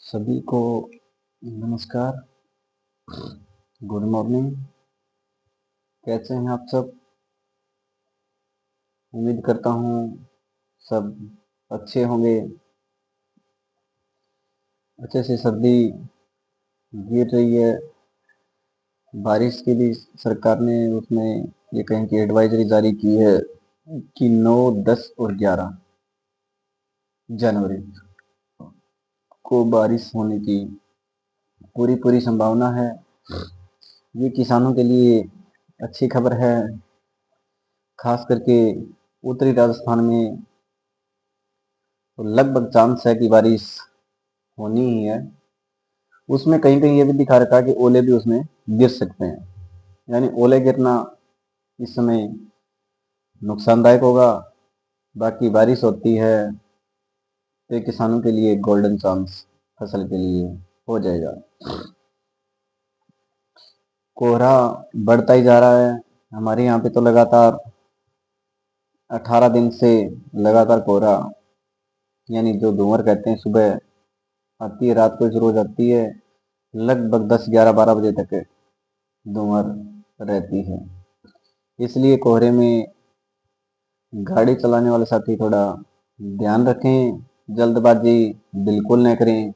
सभी को नमस्कार। Good morning. कैसे हैं आप सब? उम्मीद करता हूँ सब अच्छे होंगे। अच्छे से सर्दी गिर रही है। बारिश की भी सरकार ने उसमें ये कहीं की एडवाइजरी जारी की है कि 9, 10 और 11 जनवरी को बारिश होने की पूरी पूरी संभावना है। ये किसानों के लिए अच्छी खबर है। खास करके उत्तरी राजस्थान में तो लगभग चांस है कि बारिश होनी ही है। उसमें कहीं कहीं ये भी दिखा रखा है कि ओले भी उसमें गिर सकते हैं। यानी ओले गिरना इस समय नुकसानदायक होगा। बाकी बारिश होती है तो ये किसानों के लिए गोल्डन चांस फसल के लिए हो जाएगा। कोहरा बढ़ता ही जा रहा है। हमारे यहाँ पे तो लगातार 18 दिन से लगातार कोहरा, यानी जो धुंवर कहते हैं, सुबह आती है, रात को शुरू हो जाती है, लगभग 10, 11, 12 बजे तक धुंवर रहती है। इसलिए कोहरे में गाड़ी चलाने वाले साथी थोड़ा ध्यान रखें। जल्दबाजी बिल्कुल न करें।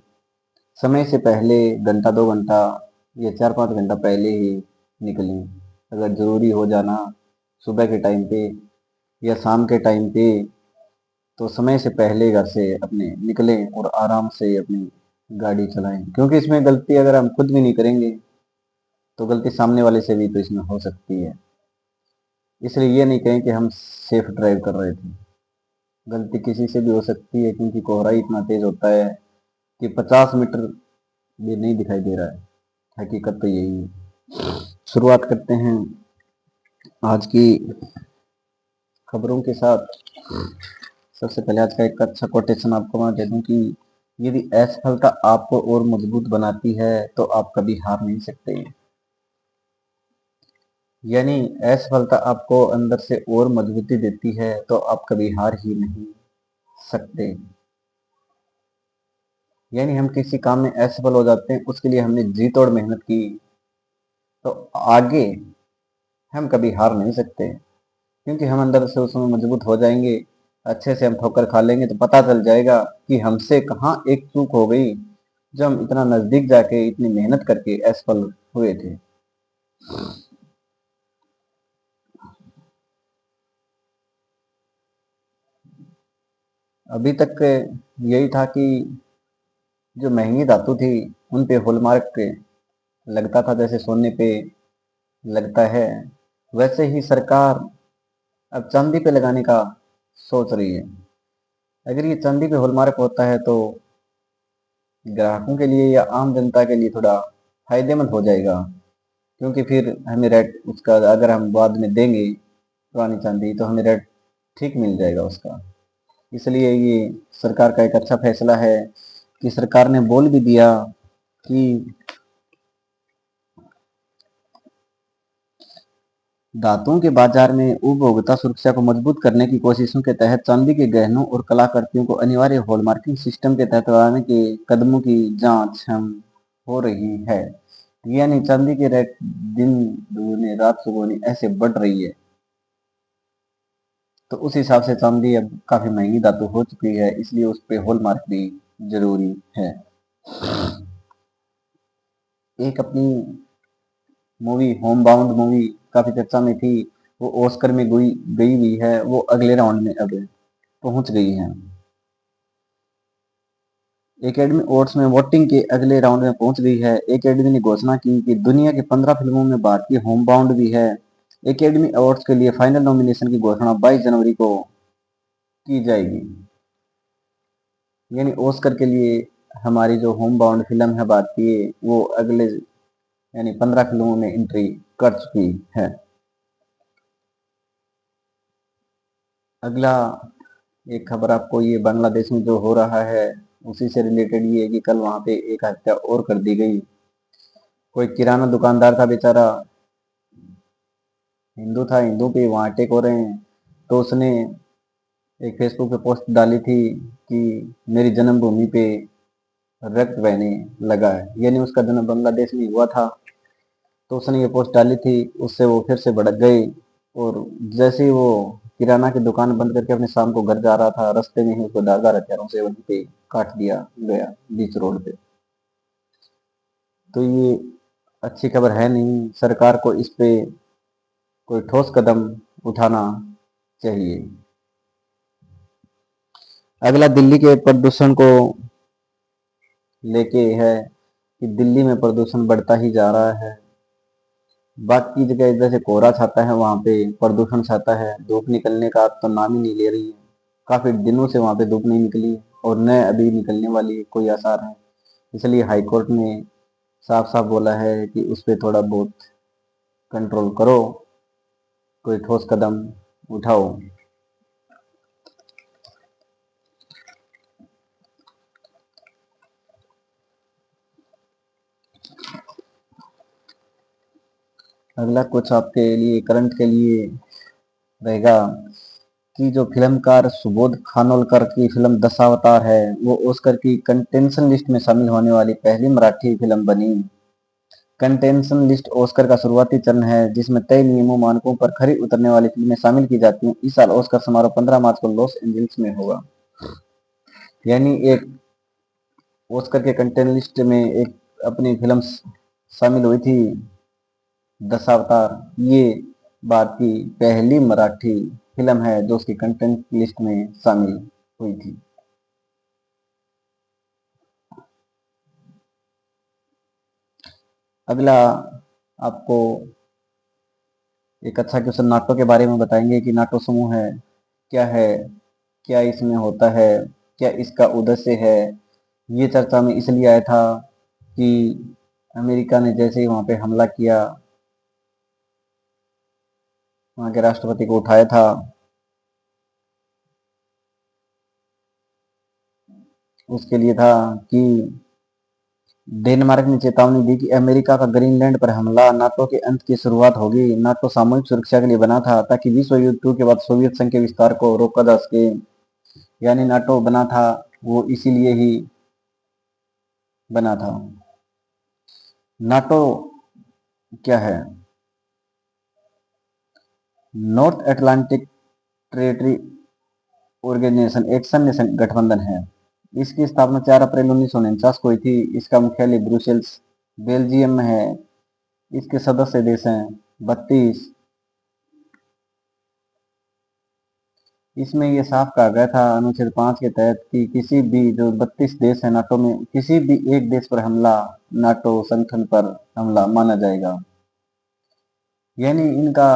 समय से पहले घंटा 2 घंटा या 4-5 घंटा पहले ही निकलें। अगर ज़रूरी हो जाना सुबह के टाइम पे या शाम के टाइम पे तो समय से पहले घर से अपने निकलें और आराम से अपनी गाड़ी चलाएं। क्योंकि इसमें गलती अगर हम खुद भी नहीं करेंगे तो गलती सामने वाले से भी तो इसमें हो सकती है। इसलिए ये नहीं कहें कि हम सेफ ड्राइव कर रहे थे। गलती किसी से भी हो सकती है, क्योंकि कोहरा ही इतना तेज होता है कि 50 मीटर भी नहीं दिखाई दे रहा है। हकीकत तो यही है। शुरुआत करते हैं आज की खबरों के साथ। सबसे पहले आज का एक अच्छा कोटेशन आपको मैं दे दूं कि यदि असफलता आपको और मजबूत बनाती है तो आप कभी हार नहीं सकते। यानी असफलता आपको अंदर से और मजबूती देती है तो आप कभी हार ही नहीं सकते। यानी हम किसी काम में असफल हो जाते हैं, उसके लिए हमने जी तोड़ मेहनत की तो आगे हम कभी हार नहीं सकते। क्योंकि हम अंदर से उसमें मजबूत हो जाएंगे। अच्छे से हम ठोकर खा लेंगे तो पता चल जाएगा कि हमसे कहाँ एक चूक हो गई, जो हम इतना नजदीक जाके इतनी मेहनत करके असफल हुए थे। अभी तक यही था कि जो महंगी धातु थी उन पे हॉलमार्क लगता था, जैसे सोने पे लगता है, वैसे ही सरकार अब चांदी पे लगाने का सोच रही है। अगर ये चांदी पे हॉलमार्क होता है तो ग्राहकों के लिए या आम जनता के लिए थोड़ा फायदेमंद हो जाएगा। क्योंकि फिर हमें रेट उसका अगर हम बाद में देंगे पुरानी चांदी तो हमें रेट ठीक मिल जाएगा उसका। इसलिए ये सरकार का एक अच्छा फैसला है कि सरकार ने बोल भी दिया कि धातुओं के बाजार में उपभोक्ता सुरक्षा को मजबूत करने की कोशिशों के तहत चांदी के गहनों और कलाकृतियों को अनिवार्य हॉलमार्किंग सिस्टम के तहत लाने के कदमों की जांच हम हो रही है। यानी चांदी की रेट दिन दुगनी रात सुगुनी ऐसे बढ़ रही है, तो उस हिसाब से चांदी अब काफी महंगी धातु हो चुकी है, इसलिए उस पे हॉलमार्क भी जरूरी है। एक अपनी मूवी होम बाउंड मूवी काफी चर्चा में थी। वो ऑस्कर में गई गई हुई है। वो अगले राउंड में अब पहुंच गई है। एकेडमी अवार्ड्स में वोटिंग के अगले राउंड में पहुंच गई है। एकेडमी ने घोषणा की कि दुनिया की 15 फिल्मों में भारतीय होम बाउंड भी है। एकेडमी अवार्ड्स के लिए फाइनल नॉमिनेशन की घोषणा 22 जनवरी को की जाएगी। यानी ऑस्कर के लिए हमारी जो होम बाउंड फिल्म है भारतीय, वो अगले यानी 15 फिल्मों में एंट्री कर चुकी है। अगला एक खबर आपको ये बांग्लादेश में जो हो रहा है उसी से रिलेटेड ये है कि कल वहां पे एक हत्या और कर दी गई। कोई किराना दुकानदार था बेचारा, हिंदू था, हिंदू पे वहां अटैक हो रहे हैं, तो उसने एक फेसबुक पे पोस्ट डाली थी कि मेरी जन्मभूमि पे रक्त बहने लगा है। यानी उसका जन्म बांग्लादेश में हुआ था, तो उसने ये पोस्ट डाली थी, उससे वो फिर से भड़क गई। और जैसे ही वो किराना की दुकान बंद करके अपने शाम को घर जा रहा था, रास्ते में ही उसको धारदार हथियारों से वहीं पे काट दिया गया बीच रोड पे। तो ये अच्छी खबर है नहीं। सरकार को इस पे कोई ठोस कदम उठाना चाहिए। अगला दिल्ली के प्रदूषण को लेके है कि दिल्ली में प्रदूषण बढ़ता ही जा रहा है। बाकी जगह जैसे कोहरा छाता है, वहां पे प्रदूषण छाता है। धूप निकलने का तो नाम ही नहीं ले रही है। काफी दिनों से वहां पे धूप नहीं निकली और न अभी निकलने वाली कोई आसार है। इसलिए हाईकोर्ट ने साफ साफ बोला है कि उस पर थोड़ा बहुत कंट्रोल करो, कोई ठोस कदम उठाओ। अगला कुछ आपके लिए करंट के लिए रहेगा कि जो फिल्मकार सुबोध खानोलकर की फिल्म दशावतार है, वो ऑस्कर की कंटेंशन लिस्ट में शामिल होने वाली पहली मराठी फिल्म बनी। कंटेंशन लिस्ट ऑस्कर का शुरुआती चरण है, जिसमें तय नियमों मानकों पर खरी उतरने वाली फिल्में शामिल की जाती हैं। इस साल ऑस्कर समारोह 15 मार्च को लॉस एंजल्स में होगा। यानी एक ऑस्कर के कंटेंट लिस्ट में एक अपनी फिल्म शामिल हुई थी, दशावतार। ये भारत की पहली मराठी फिल्म है जो उसकी कंटेंट लिस्ट में शामिल हुई थी। अगला आपको एक अच्छा क्वेश्चन नाटो के बारे में बताएंगे कि नाटो समूह है, क्या इसमें होता है, क्या इसका उद्देश्य है। ये चर्चा में इसलिए आया था कि अमेरिका ने जैसे ही वहां पे हमला किया, वहां के राष्ट्रपति को उठाया था, उसके लिए था कि डेनमार्क ने चेतावनी दी कि अमेरिका का ग्रीनलैंड पर हमला नाटो के अंत की शुरुआत होगी। नाटो सामूहिक सुरक्षा के लिए बना था ताकि विश्व युद्ध 2 के बाद सोवियत संघ के विस्तार को रोका जा सके। यानी नाटो बना था वो इसीलिए ही बना था। नाटो क्या है? नॉर्थ अटलांटिक ट्रेटरी ऑर्गेनाइजेशन एक सैन्य गठबंधन है। इसकी स्थापना 4 अप्रैल 1949 को हुई थी। इसका मुख्यालय ब्रुसेल्स बेल्जियम में है। इसके सदस्य देश हैं 32। इसमें ये साफ कहा गया था अनुच्छेद 5 के तहत कि किसी भी जो 32 देश है नाटो में, किसी भी एक देश पर हमला नाटो संगठन पर हमला माना जाएगा। यानी इनका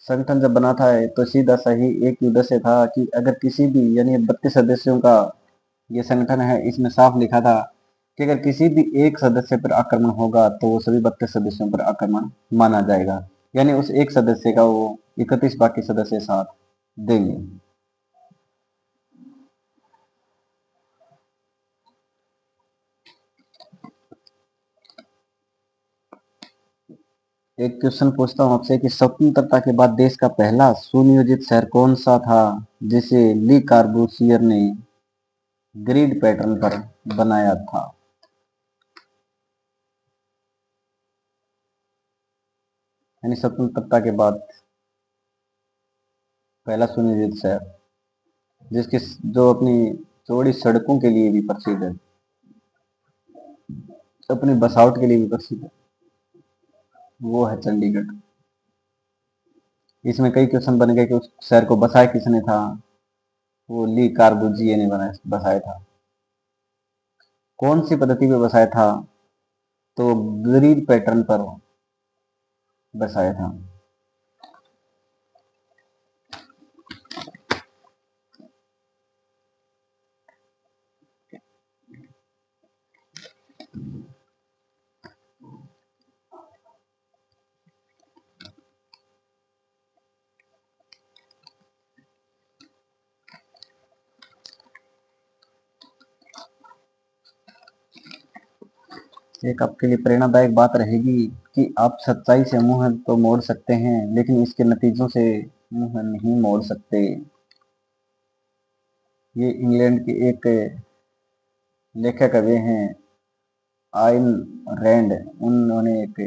संगठन जब बना था तो सीधा सही एक ही उद्देश्य था कि अगर किसी भी, यानी 32 सदस्यों का ये संगठन है, इसमें साफ लिखा था कि अगर किसी भी एक सदस्य पर आक्रमण होगा तो वो सभी 32 सदस्यों पर आक्रमण माना जाएगा। यानी उस एक सदस्य का वो 31 बाकी सदस्य साथ देंगे। एक क्वेश्चन पूछता हूँ आपसे कि स्वतंत्रता के बाद देश का पहला सुनियोजित शहर कौन सा था जिसे ली कार्बूसियर ने ग्रिड पैटर्न पर बनाया था? यानी स्वतंत्रता के बाद पहला सुनियोजित शहर जिसकी जो अपनी चौड़ी सड़कों के लिए भी प्रसिद्ध है, अपनी बसावट के लिए भी प्रसिद्ध है, वो है चंडीगढ़। इसमें कई क्वेश्चन बन गए कि उस शहर को बसाया किसने था। वो ली कार्बूजिए ने बसाया था। कौन सी पद्धति पे बसाया था? तो ग्रिड पैटर्न पर बसाया था। एक आपके लिए प्रेरणादायक बात रहेगी कि आप सच्चाई से मुंह तो मोड़ सकते हैं, लेकिन इसके नतीजों से मुंह नहीं मोड़ सकते। ये इंग्लैंड के एक लेखक कवि हैं आइन रैंड। उन्होंने एक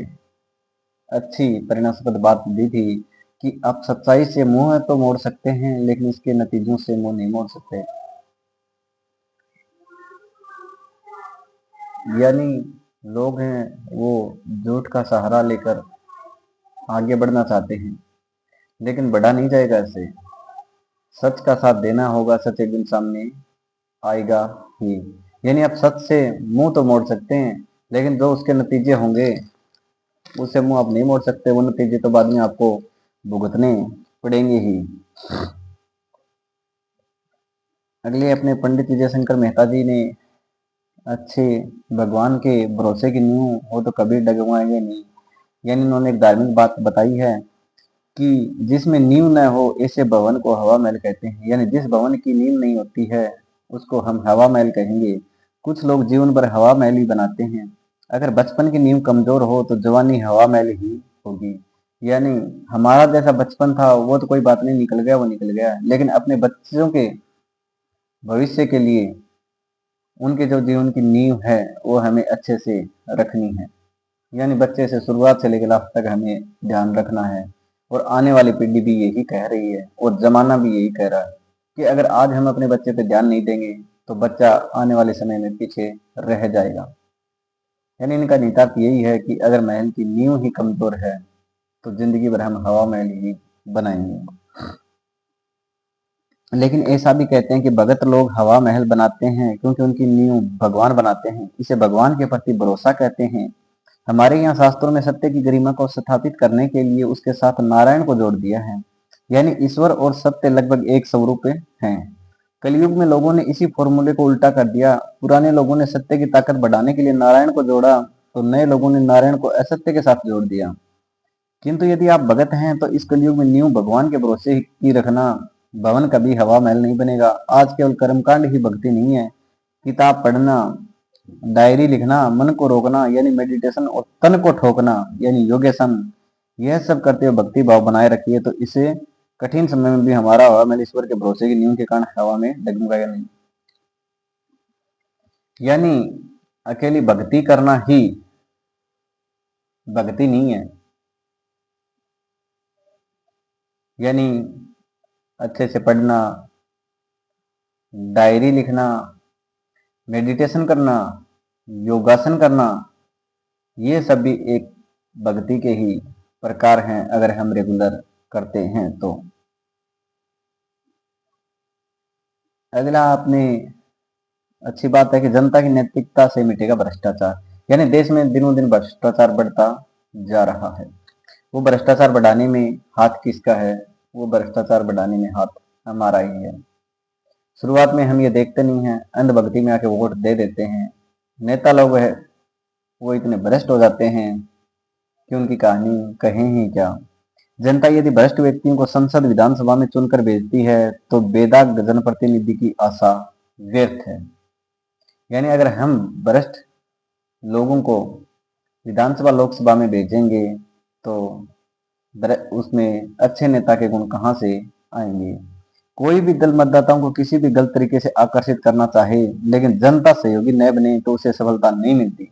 अच्छी परिणामस्पद बात दी थी कि आप सच्चाई से मुंह तो मोड़ सकते हैं, लेकिन इसके नतीजों से मुंह नहीं मोड़ सकते। यानी लोग हैं वो झूठ का सहारा लेकर आगे बढ़ना चाहते हैं, लेकिन बढ़ा नहीं जाएगा ऐसे। सच का साथ देना होगा, सच एक दिन सामने आएगा ही। यानी आप सच से मुंह तो मोड़ सकते हैं, लेकिन जो उसके नतीजे होंगे उससे मुंह आप नहीं मोड़ सकते। वो नतीजे तो बाद में आपको भुगतने पड़ेंगे ही। अगले अपने पंडित विजय शंकर मेहता जी ने अच्छे भगवान के भरोसे की नींव हो तो कभी डगमगाएंगे नहीं। यानी उन्होंने एक धार्मिक बात बताई है कि जिसमें नींव न हो ऐसे भवन को हवा महल कहते हैं। यानी जिस भवन की नींव नहीं होती है उसको हम हवा महल कहेंगे। कुछ लोग जीवन भर हवा महल ही बनाते हैं। अगर बचपन की नींव कमजोर हो तो जवानी हवा महल ही होगी। यानी हमारा जैसा बचपन था वो तो कोई बात नहीं, निकल गया वो निकल गया, लेकिन अपने बच्चों के भविष्य के लिए उनके जो जीवन की नींव है वो हमें अच्छे से रखनी है। यानी बच्चे से शुरुआत से लेकर लास्ट तक हमें ध्यान रखना है। और आने वाली पीढ़ी भी यही कह रही है और जमाना भी यही कह रहा है कि अगर आज हम अपने बच्चे पे ध्यान नहीं देंगे तो बच्चा आने वाले समय में पीछे रह जाएगा। यानी इनका निहितार्थ यही है कि अगर महल की नींव ही कमजोर है तो जिंदगी भर हम हवा महल ही बनाएंगे। लेकिन ऐसा भी कहते हैं कि भगत लोग हवा महल बनाते हैं क्योंकि उनकी नींव भगवान बनाते हैं। इसे भगवान के प्रति भरोसा कहते हैं। हमारे यहाँ शास्त्रों में सत्य की गरिमा को स्थापित करने के लिए उसके साथ नारायण को जोड़ दिया है। यानी ईश्वर और सत्य लगभग एक स्वरूप हैं। कलयुग में लोगों ने इसी फॉर्मूले को उल्टा कर दिया। पुराने लोगों ने सत्य की ताकत बढ़ाने के लिए नारायण को जोड़ा, तो नए लोगों ने नारायण को असत्य के साथ जोड़ दिया। किंतु यदि आप भगत हैं तो इस कलयुग में नींव भगवान के भरोसे की रखना। भवन कभी हवा महल नहीं बनेगा। आज केवल कर्मकांड ही भक्ति नहीं है। किताब पढ़ना, डायरी लिखना, मन को रोकना यानी मेडिटेशन, और तन को ठोकना यानी योगासन, यह सब करते हुए भक्ति भाव बनाए रखिए तो इसे कठिन समय में भी हमारा हवा महल ईश्वर के भरोसे की नींव के कारण हवा में डगमगाएगा नहीं। यानी अकेली भक्ति करना ही भक्ति नहीं है। यानी अच्छे से पढ़ना, डायरी लिखना, मेडिटेशन करना, योगासन करना, ये सब भी एक भक्ति के ही प्रकार हैं अगर हम रेगुलर करते हैं तो। अगला आपने अच्छी बात है कि जनता की नैतिकता से मिटेगा भ्रष्टाचार। यानी देश में दिनों दिन भ्रष्टाचार बढ़ता जा रहा है। वो भ्रष्टाचार बढ़ाने में हाथ किसका है? वो भ्रष्टाचार बढ़ाने में हाथ हमारा ही है। शुरुआत में हम ये देखते नहीं हैं, अंधभक्ति में आके वोट दे देते हैं। नेता लोग है वो इतने भ्रष्ट हो जाते हैं कि उनकी कहानी कहें ही क्या। जनता यदि भ्रष्ट व्यक्तियों को संसद विधानसभा में चुनकर भेजती है तो बेदाग जनप्रतिनिधि की आशा व्यर्थ है। यानी अगर हम भ्रष्ट लोगों को विधानसभा लोकसभा में भेजेंगे तो उसमें अच्छे नेता के गुण कहाँ से आएंगे? कोई भी दल मतदाताओं को किसी भी गलत तरीके से आकर्षित करना चाहे लेकिन जनता सहयोगी न बने तो उसे सफलता नहीं मिलती।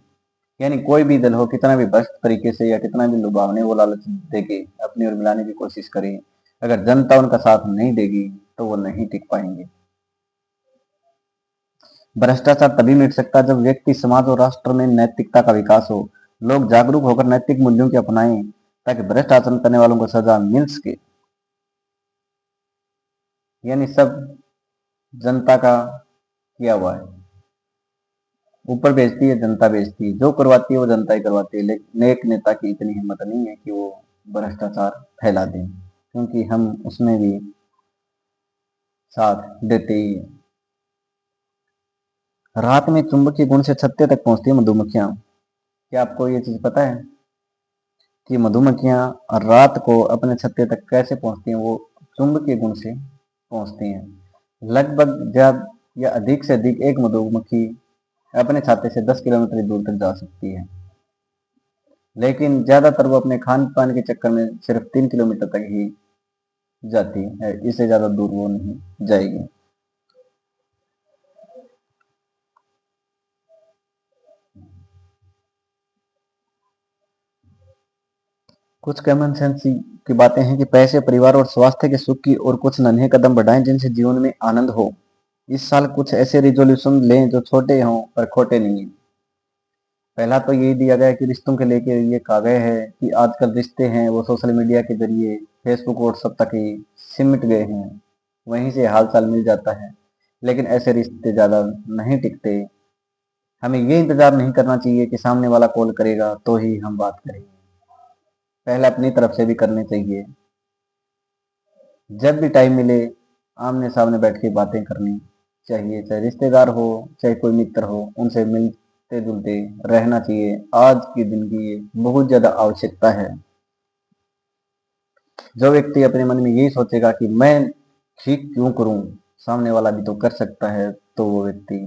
यानी कोई भी दल हो, कितना भी भ्रष्ट तरीके से या कितना भी लुभावने वो लालच देके अपनी ओर मिलाने की कोशिश करे, अगर जनता उनका साथ नहीं देगी तो वो नहीं टिक पाएंगे। भ्रष्टाचार तभी मिट सकता है जब व्यक्ति, समाज और राष्ट्र में नैतिकता का विकास हो। लोग जागरूक होकर नैतिक मूल्यों को अपनाएं ताकि भ्रष्ट आचरण करने वालों को सजा मिल सके। यानी सब जनता का किया हुआ है। ऊपर बेचती है जनता, बेचती है, जो करवाती है वो जनता ही करवाती है। लेकिन एक नेता की इतनी हिम्मत नहीं है कि वो भ्रष्टाचार फैला दें, क्योंकि हम उसमें भी साथ देते ही हैं। रात में चुंबकीय गुण से छत्ते तक पहुंचती है मधुमक्खियां। क्या आपको ये चीज पता है कि मधुमक्खियां रात को अपने छत्ते तक कैसे पहुंचती हैं? वो चुंबकीय गुण से पहुंचती हैं। लगभग ज्यादा या अधिक से अधिक एक मधुमक्खी अपने छत्ते से 10 किलोमीटर दूर तक जा सकती है, लेकिन ज्यादातर वो अपने खान पान के चक्कर में सिर्फ 3 किलोमीटर तक ही जाती है। इससे ज्यादा दूर वो नहीं जाएगी। कुछ कॉमन सेंस की बातें हैं कि पैसे, परिवार और स्वास्थ्य के सुख की और कुछ नन्हे कदम बढ़ाएं जिनसे जीवन में आनंद हो। इस साल कुछ ऐसे रिजोल्यूशन लें जो छोटे हों पर खोटे नहीं। पहला तो यही दिया गया है कि रिश्तों के लेके ये कहा गया है कि आजकल रिश्ते हैं वो सोशल मीडिया के जरिए, फेसबुक व्हाट्सएप तक ही सिमट गए हैं, वहीं से हाल चाल मिल जाता है। लेकिन ऐसे रिश्ते ज़्यादा नहीं टिकते। हमें ये इंतज़ार नहीं करना चाहिए कि सामने वाला कॉल करेगा तो ही हम बात करेंगे, पहले अपनी तरफ से भी करने चाहिए। जब भी टाइम मिले आमने सामने बैठ के बातें करनी चाहिए, चाहे रिश्तेदार हो चाहे कोई मित्र हो, उनसे मिलते जुलते रहना चाहिए। आज के दिन की ये बहुत ज़्यादा आवश्यकता है। जो व्यक्ति अपने मन में यही सोचेगा कि मैं ठीक क्यों करूं, सामने वाला भी तो कर सकता है, तो वो व्यक्ति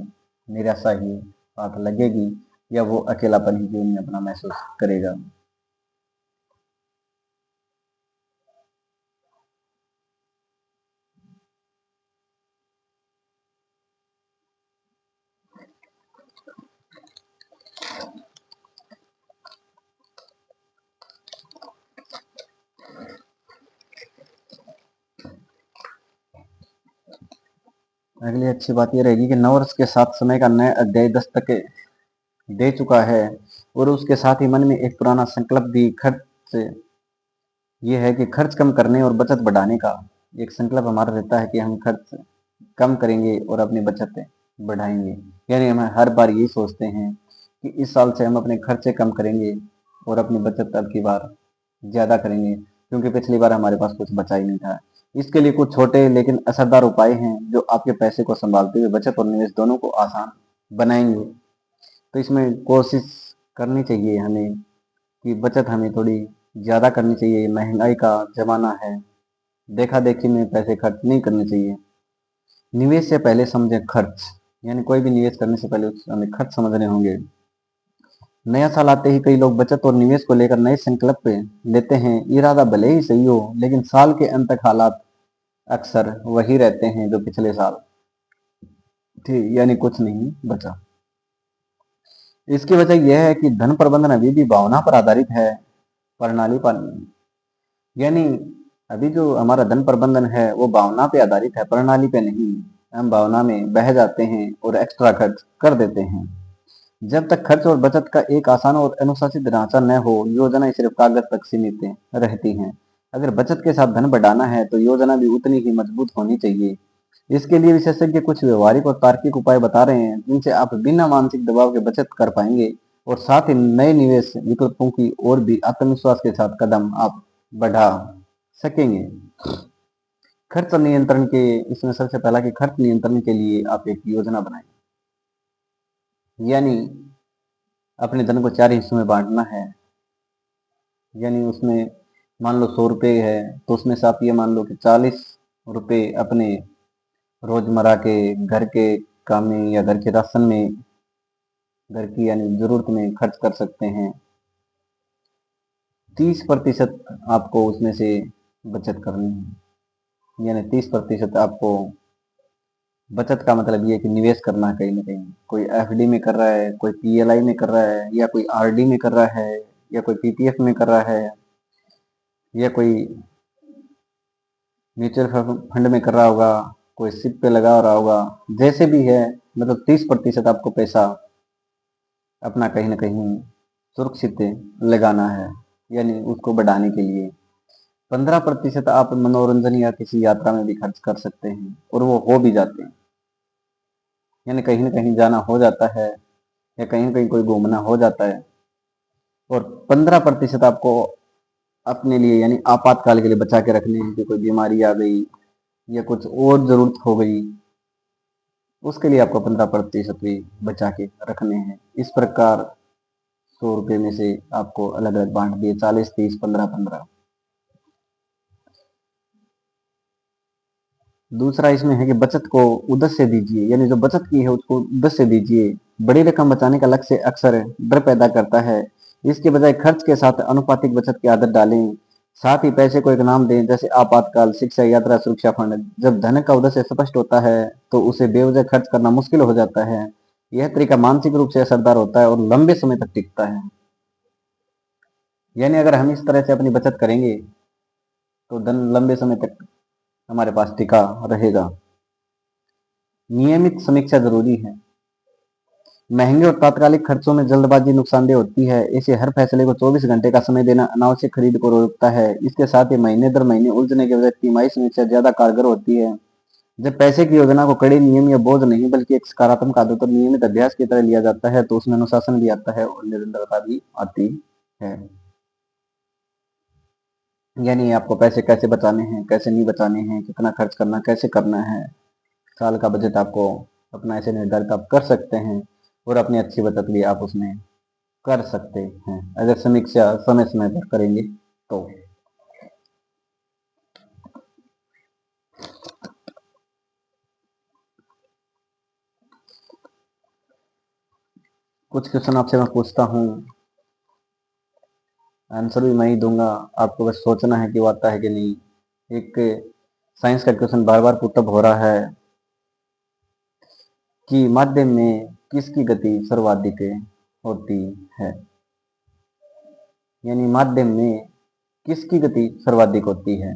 निराशा ही बात लगेगी या वो अकेलापन ही जीवन में अपना महसूस करेगा। अगली अच्छी बात ये रहेगी कि नववर्ष के साथ समय का नया अध्याय दस्तक दे चुका है और उसके साथ ही मन में एक पुराना संकल्प भी खर्च ये है कि खर्च कम करने और बचत बढ़ाने का एक संकल्प हमारा रहता है कि हम खर्च कम करेंगे और अपनी बचत बढ़ाएंगे। यानी हम हर बार यही सोचते हैं कि इस साल से हम अपने खर्चे कम करेंगे और अपनी बचत अब की बार ज़्यादा करेंगे, क्योंकि पिछली बार हमारे पास कुछ बचा ही नहीं था। इसके लिए कुछ छोटे लेकिन असरदार उपाय हैं जो आपके पैसे को संभालते हुए बचत और निवेश दोनों को आसान बनाएंगे। तो इसमें कोशिश करनी चाहिए हमें कि बचत हमें थोड़ी ज़्यादा करनी चाहिए। महंगाई का ज़माना है, देखा देखी में पैसे खर्च नहीं करने चाहिए। निवेश से पहले समझें खर्च, यानी कोई भी निवेश करने से पहले हमें खर्च समझने होंगे। नया साल आते ही कई लोग बचत और निवेश को लेकर नए संकल्प लेते हैं। इरादा भले ही सही हो, लेकिन साल के अंत तक हालात अक्सर वही रहते हैं जो पिछले साल थे, यानी कुछ नहीं बचा। इसकी वजह यह है कि धन प्रबंधन अभी भी भावना पर आधारित है, प्रणाली पर नहीं। यानी अभी जो हमारा धन प्रबंधन है वो भावना पे आधारित है, प्रणाली पे नहीं। हम भावना में बह जाते हैं और एक्स्ट्रा खर्च कर देते हैं। जब तक खर्च और बचत का एक आसान और अनुशासित ढांचा न हो, योजनाएं सिर्फ कागज तक सीमित रहती हैं। अगर बचत के साथ धन बढ़ाना है तो योजना भी उतनी ही मजबूत होनी चाहिए। इसके लिए विशेषज्ञ कुछ व्यवहारिक और तार्किक उपाय बता रहे हैं जिनसे आप बिना मानसिक दबाव के बचत कर पाएंगे और साथ ही नए निवेश विकल्पों की ओर भी आत्मविश्वास के साथ कदम आप बढ़ा सकेंगे। खर्च नियंत्रण के इसमें सबसे पहला कि खर्च नियंत्रण के लिए आप एक योजना बनाएं। यानी अपने धन को 4 हिस्सों में बांटना है। यानी उसमें मान लो 100 रुपये है तो उसमें से आप ये मान लो कि 40 रुपये अपने रोजमर्रा के घर के काम में या घर के राशन में, घर की यानी जरूरत में खर्च कर सकते हैं। 30% आपको उसमें से बचत करनी है। यानी 30% आपको बचत का मतलब ये है कि निवेश करना है कहीं ना कहीं। कोई एफडी में कर रहा है, कोई पीएलआई में कर रहा है, या कोई आरडी में कर रहा है, या कोई पीपीएफ में कर रहा है, या कोई म्यूचुअल फंड में कर रहा होगा, कोई सिप पे लगा रहा होगा। जैसे भी है, मतलब 30% आपको पैसा अपना कहीं ना कहीं सुरक्षित लगाना है, यानी उसको बढ़ाने के लिए। 15% आप मनोरंजन या किसी यात्रा में भी खर्च कर सकते हैं और वो हो भी जाते हैं। यानी कहीं ना कहीं जाना हो जाता है या कहीं ना कहीं कोई घूमना हो जाता है। और 15% आपको अपने लिए यानी आपातकाल के लिए बचा के रखने हैं कि कोई बीमारी आ गई या कुछ और जरूरत हो गई, उसके लिए आपको 15% भी बचा के रखने हैं। इस प्रकार 100 रुपये में से आपको अलग अलग बांट दिए, 40, 30, 15, 15। दूसरा इसमें है कि बचत को उद्देश्य दीजिए, यानी जो बचत की है उसको उद्देश्य दीजिए। बड़ी रकम बचाने का लक्ष्य अक्सर डर पैदा करता है। इसके बजाय खर्च के साथ अनुपातिक बचत की आदत डालें। साथ ही पैसे को एक नाम दें, जैसे आपातकाल, शिक्षा, यात्रा, सुरक्षा फंड। जब धन का उद्देश्य स्पष्ट होता है तो उसे बेवजह खर्च करना मुश्किल हो जाता है। यह तरीका मानसिक रूप से असरदार होता है और लंबे समय तक टिकता है। यानी अगर हम इस तरह से अपनी बचत करेंगे तो धन लंबे समय तक हमारे पास टिका रहेगा। नियमित समीक्षा जरूरी है। महंगे और तात्कालिक खर्चों में जल्दबाजी नुकसानदेह होती है। ऐसे हर फैसले को 24 घंटे का समय देना अनावश्यक खरीद को रोकता है। इसके साथ ही महीने दर महीने उलझने के बजाय तिमाही समीक्षा ज्यादा कारगर होती है। जब पैसे की योजना को कड़े नियम या बोझ नहीं बल्कि एक सकारात्मक आदत और नियमित अभ्यास की तरह लिया जाता है तो उसमें अनुशासन भी आता है और निरंतरता भी आती है। यानी आपको पैसे कैसे बचाने हैं, कैसे नहीं बचाने हैं, कितना खर्च करना, कैसे करना है, साल का बजट आपको अपना ऐसे निर्धारित आप कर सकते हैं और अपनी अच्छी बचत भी आप उसमें कर सकते हैं अगर समीक्षा समय समय पर करेंगे तो। कुछ क्वेश्चन आपसे मैं पूछता हूँ, आंसर भी मैं ही दूंगा, आपको बस सोचना है कि वो आता है कि नहीं। एक साइंस का क्वेश्चन बार बार पुटअप हो रहा है कि माध्यम में किसकी गति सर्वाधिक होती है। यानी माध्यम में किसकी गति सर्वाधिक होती है।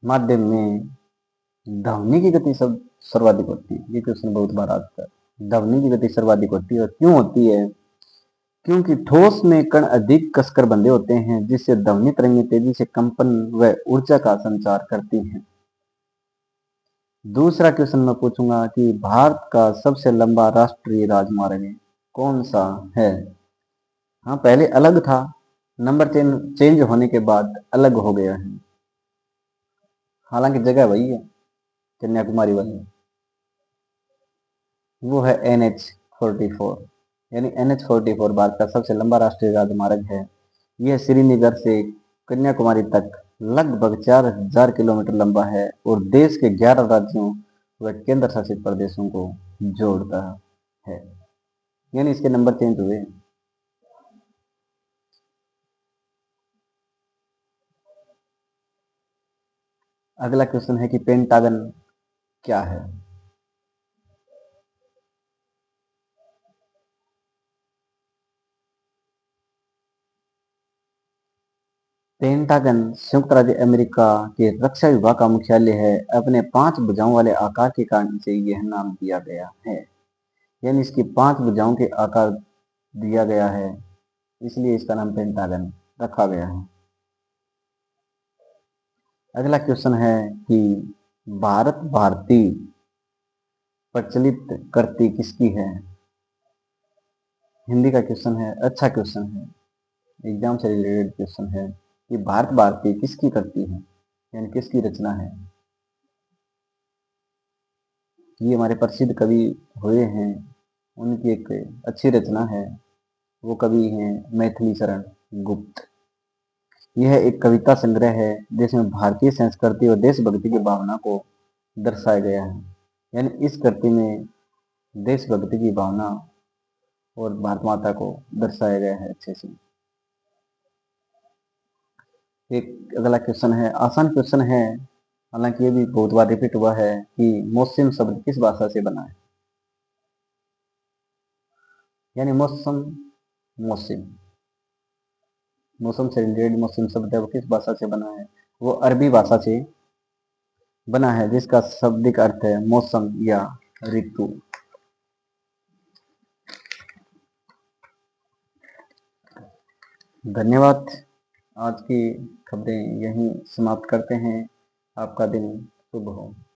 माध्यम में ध्वनि की गति सब सर्वाधिक होती है। ये क्वेश्चन बहुत बार आता है। ध्वनि की गति सर्वाधिक होती है और क्यों होती है? क्योंकि ठोस में कण अधिक कसकर बंधे होते हैं जिससे ध्वनि तरंगें तेजी से कंपन व ऊर्जा का संचार करती हैं। दूसरा क्वेश्चन मैं पूछूंगा कि भारत का सबसे लंबा राष्ट्रीय राजमार्ग कौन सा है। हाँ, पहले अलग था, नंबर चेंज होने के बाद अलग हो गया है, हालांकि जगह वही है, कन्याकुमारी वाली। वो है NH-44। यानी NH-44 भारत का सबसे लंबा राष्ट्रीय राजमार्ग है। यह श्रीनगर से कन्याकुमारी तक लगभग 4000 किलोमीटर लंबा है और देश के 11 राज्यों व केंद्र शासित प्रदेशों को जोड़ता है। यानी इसके नंबर चेंज हुए। अगला क्वेश्चन है कि पेंटागन क्या है। पेंटागन संयुक्त राज्य अमेरिका के रक्षा विभाग का मुख्यालय है। अपने 5 भुजाओं वाले आकार के कारण से यह नाम दिया गया है। यानी इसकी 5 भुजाओं के आकार दिया गया है, इसलिए इसका नाम पेंटागन रखा गया है। अगला क्वेश्चन है कि भारत भारती प्रचलित करती किसकी है। हिंदी का क्वेश्चन है, अच्छा क्वेश्चन है, एग्जाम से रिलेटेड क्वेश्चन है कि भारत भारती किसकी करती है, यानी किसकी रचना है। ये हमारे प्रसिद्ध कवि हुए हैं, उनकी एक अच्छी रचना है। वो कवि हैं मैथिली शरण गुप्त। यह एक कविता संग्रह है जिसमें भारतीय संस्कृति और देशभक्ति की भावना को दर्शाया गया है। यानी इस कृति में देशभक्ति की भावना और भारत माता को दर्शाया गया है अच्छे से। एक अगला क्वेश्चन है, आसान क्वेश्चन है, हालांकि ये भी बहुत बार रिपीट हुआ है कि मौसम शब्द किस भाषा से बना है। यानी मौसम, मौसम मौसम से रिलेटेड मौसम शब्द है वो किस भाषा से बना है। वो अरबी भाषा से बना है जिसका शाब्दिक अर्थ है मौसम या ऋतु। धन्यवाद। आज की खबरें यहीं समाप्त करते हैं। आपका दिन शुभ हो।